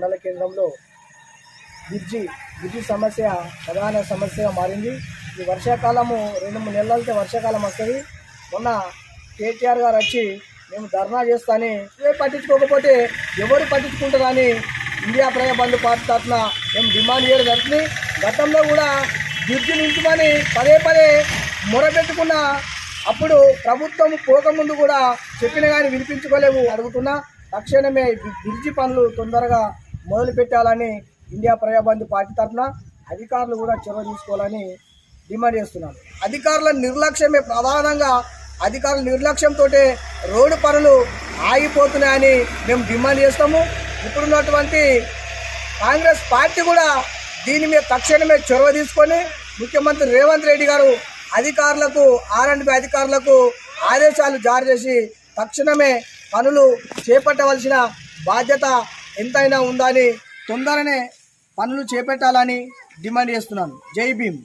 మండల కేంద్రంలో బ్రిడ్జి సమస్య ప్రధాన సమస్యగా మారింది. ఈ వర్షాకాలము 2-3 నెలలతో వర్షాకాలం వస్తుంది. మొన్న కేటీఆర్ గారు వచ్చి మేము ధర్నా చేస్తాని పట్టించుకోకపోతే ఎవరు పట్టించుకుంటారని ఇండియా ప్రజా బంధు పార్టీ తరఫున మేము డిమాండ్ చేయడం జరుగుతుంది. గతంలో కూడా బ్రిడ్జి నించుమని పదే మొరపెట్టుకున్న అప్పుడు ప్రభుత్వం పోకముందు కూడా చెప్పిన కానీ వినిపించుకోలేము. అడుగుతున్నా తక్షణమే బ్రిడ్జి పనులు తొందరగా మొదలు పెట్టాలని ఇండియా ప్రజాబంధు పార్టీ తరఫున అధికారులు కూడా చొరవ తీసుకోవాలని డిమాండ్ చేస్తున్నాను. అధికారుల నిర్లక్ష్యమే ప్రధానంగా, అధికారుల నిర్లక్ష్యంతో రోడ్డు పనులు ఆగిపోతున్నాయని మేము డిమాండ్ చేస్తాము. ఇప్పుడున్నటువంటి కాంగ్రెస్ పార్టీ కూడా దీని మీద తక్షణమే చొరవ తీసుకొని ముఖ్యమంత్రి రేవంత్ రెడ్డి గారు అధికారులకు R&B అధికారులకు ఆదేశాలు జారీ చేసి తక్షణమే పనులు చేపట్టవలసిన బాధ్యత ఎంతైనా ఉందని తొందరనే పనులు చేపట్టాలని డిమాండ్ చేస్తున్నాను. జై భీమ్.